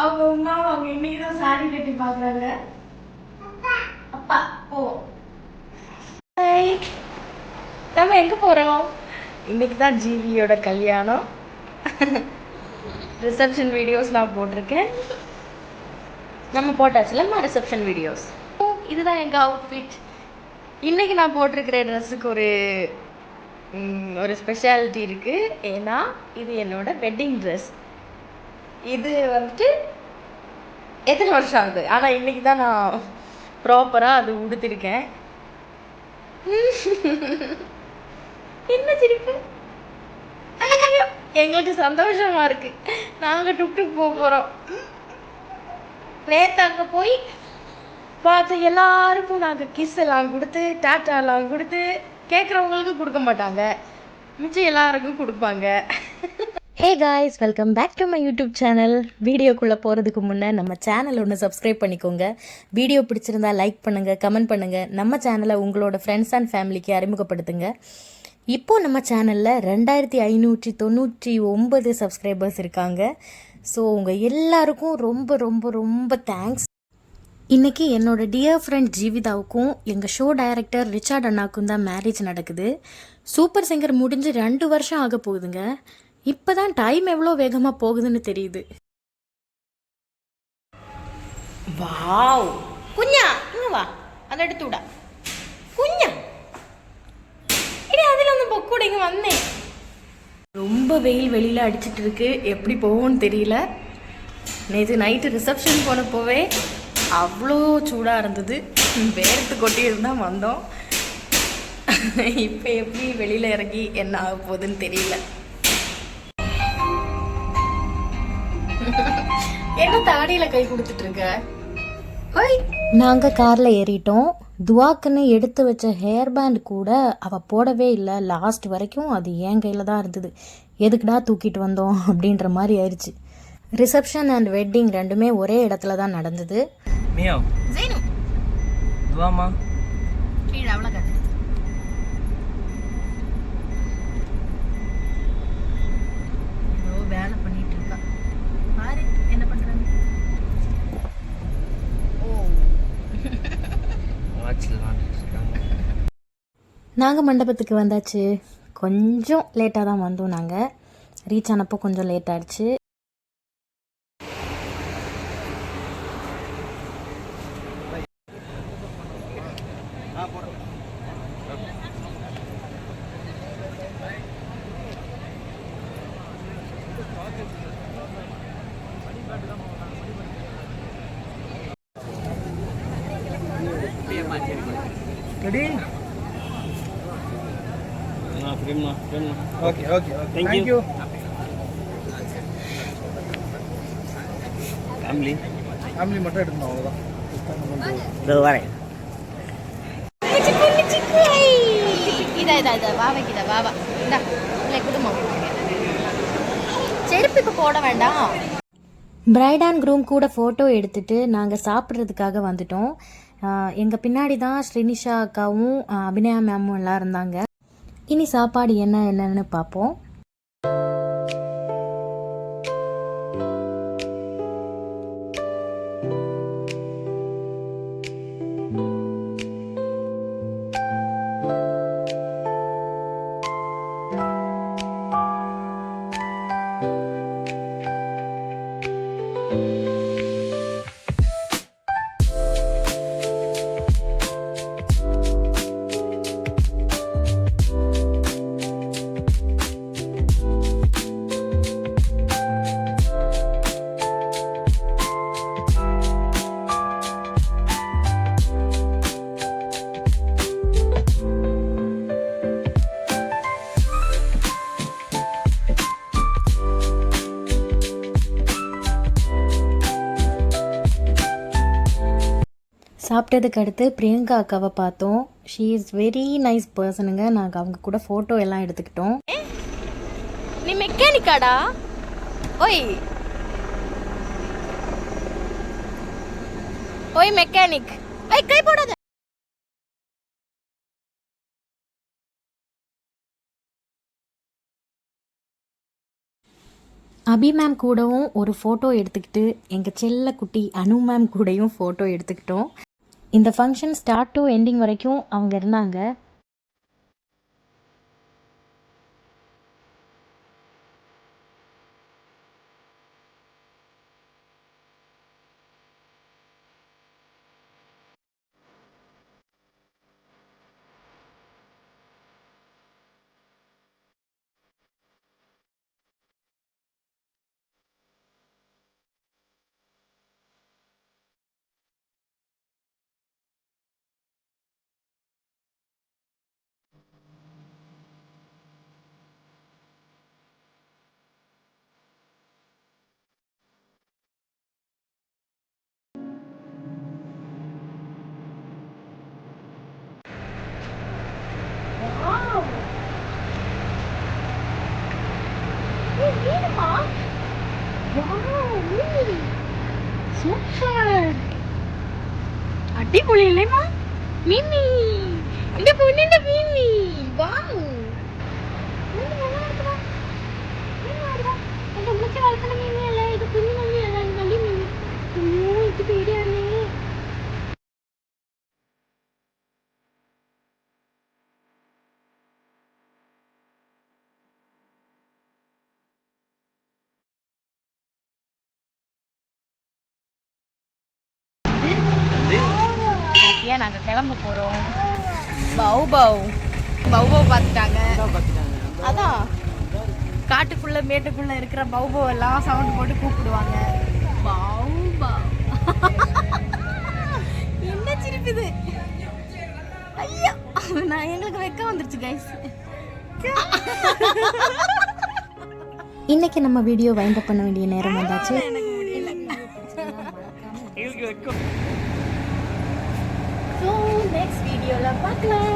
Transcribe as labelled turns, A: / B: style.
A: அவங்க அம்மா அவங்க இன்னைக்கு தான் சாரி கட்டி பார்க்குறாங்க. அப்பா ஓ நம்ம எங்கே போகிறோம்? இன்னைக்கு தான் ஜீவியோட கல்யாணம். ரிசப்ஷன் வீடியோஸ் நான் போட்டிருக்கேன். நம்ம போட்டாச்சுலம்மா ரிசப்ஷன் வீடியோஸ். இதுதான் எங்கள் அவுட்ஃபிட். இன்றைக்கி நான் போட்டிருக்கிற ட்ரெஸ்ஸுக்கு ஒரு ஸ்பெஷாலிட்டி இருக்குது. ஏன்னா இது என்னோடய வெட்டிங் ட்ரெஸ். இது வந்துட்டு எத்தனை வருஷம் ஆகுது, ஆனால் இன்றைக்கி தான் நான் ப்ராப்பராக அது உடுத்திருக்கேன். என்ன சிரிப்பு? எங்களுக்கு சந்தோஷமாக இருக்குது. நாங்கள் டுக்டுக் போக போகிறோம். நேற்று அங்கே போய் பார்த்து எல்லாருக்கும் நாங்கள் கிஸ் எல்லாம் கொடுத்து டாட்டாலாம் கொடுத்து, கேட்குறவங்களுக்கு கொடுக்க மாட்டாங்க, மிச்சம் எல்லாருக்கும் கொடுப்பாங்க. Hey guys, welcome back to my YouTube channel. வீடியோக்குள்ளே போகிறதுக்கு முன்னே நம்ம சேனல் ஒன்று சப்ஸ்கிரைப் பண்ணிக்கோங்க. வீடியோ பிடிச்சிருந்தா லைக் பண்ணுங்கள், கமெண்ட் பண்ணுங்கள். நம்ம சேனலை உங்களோட ஃப்ரெண்ட்ஸ் அண்ட் ஃபேமிலிக்கு அறிமுகப்படுத்துங்க. இப்போது நம்ம சேனலில் 2599 சப்ஸ்கிரைபர்ஸ் இருக்காங்க. ஸோ உங்கள் எல்லாருக்கும் ரொம்ப ரொம்ப ரொம்ப தேங்க்ஸ். இன்றைக்கி என்னோடய டியர் ஃப்ரெண்ட் ஜீவிதாவுக்கும் எங்கள் ஷோ டைரக்டர் ரிச்சார்ட் அண்ணாவுக்கும் தான் மேரேஜ் நடக்குது. சூப்பர் சிங்கர் முடிஞ்சு 2 வருஷம் ஆக போகுதுங்க. இப்போ தான் டைம் எவ்வளோ வேகமாக போகுதுன்னு தெரியுது. வாவ் குஞ்சா, இங்கே வா, அதை எடுத்து விடா குஞ்சா. இனி அதில் அந்த பொக்கூட இங்கே வந்தேன். ரொம்ப வெயில் வெளியில் அடிச்சிட்டு இருக்கு, எப்படி போகும்னு தெரியல. நேற்று நைட்டு ரிசப்ஷன் போனப்போவே அவ்வளோ சூடாக இருந்தது, வேர்த்து கொட்டி இருந்தால் வந்தோம். இப்போ எப்படி வெளியில் இறங்கி என்ன ஆக போகுதுன்னு தெரியல. என்ன தாடியில கை கொடுத்துட்டு இருக்க? நாங்கள் காரில் ஏறிட்டோம். துவாக்குன்னு எடுத்து வச்ச ஹேர் பேண்ட் கூட அவள் போடவே இல்லை. லாஸ்ட் வரைக்கும் அது என் கையில் தான் இருந்தது. எதுக்குடா தூக்கிட்டு வந்தோம் அப்படின்ற மாதிரி ஆயிடுச்சு. ரிசப்ஷன் அண்ட் வெட்டிங் ரெண்டுமே ஒரே இடத்துல தான் நடந்தது. வேலை பண்ணிட்டு இருக்கா பாரு, என்ன பண்றாங்க. நாங்கள் மண்டபத்துக்கு வந்தாச்சு. கொஞ்சம் லேட்டாக தான் வந்தோம். நாங்கள் ரீச் ஆனப்போ கொஞ்சம் லேட் ஆகிடுச்சு.
B: Okay. Thank you. Family மட்டும் எடுக்கணும், அவ்வளவுதான். இதோ வரேன்.
A: இதா வா இந்தா இல்லை குடுமா. செருப்பு இப்போ போட வேண்டாம். பிரைட் அண்ட் க்ரூம் கூட ஃபோட்டோ எடுத்துட்டு நாங்கள் சாப்பிட்றதுக்காக வந்துட்டோம். எங்கள் பின்னாடி தான் ஸ்ரீனிஷா அக்காவும் அபிநயா மேமும் எல்லாம் இருந்தாங்க. இனி சாப்பாடு என்னன்னு பார்ப்போம். சாப்பிட்டதுக்கு அடுத்து பிரியங்கா அக்காவை பார்த்தோம். ஷீ இஸ் வெரி நைஸ் பர்சனுங்க. நாங்கள் அவங்க கூட ஃபோட்டோ எல்லாம் எடுத்துக்கிட்டோம். நீ மெக்கானிக்காடா? ஓய் மெக்கானிக். கை போடாத. அபி மேம் கூடவும் ஒரு ஃபோட்டோ எடுத்துக்கிட்டு எங்கள் செல்ல குட்டி அனு மேம் கூடயும் ஃபோட்டோ எடுத்துக்கிட்டோம். இந்த ஃபங்க்ஷன் ஸ்டார்ட் டு எண்டிங் வரைக்கும் அவங்க இருந்தாங்க. சூப்பர், அடிப்பொலி இல்லைமா மிமி, இந்த பொண்ணு மிமி. வாவ், நல்லா இருக்குடா, நல்லா இருக்குடா. இந்த முச்சை வளர்க்கணும் மிமி இல்லை, இது குஞ்சு மிமி இல்லை, இது நல்லி மிமி. ஐயோ இது பேடியாரு. ஏன் நாங்கள் கிளம்ப போகிறோம். பௌபவ் பார்த்துட்டாங்க. அதான் காட்டுக்குள்ளே மேட்டுக்குள்ளே இருக்கிற பௌபவ் எல்லாம் சவுண்ட் போட்டு கூப்பிடுவாங்க. பௌபவ் என்ன சிரிப்புது. ஐயா, நான் எங்களுக்கு வெக்க வந்துருச்சு கைஸ். இன்னைக்கு நம்ம வீடியோ வைண்ட் அப் பண்ண வேண்டிய நேரம் வந்தாச்சு. எனக்கு முடியல. ஸோ நெக்ஸ்ட் வீடியோவில் பார்க்கலாம்.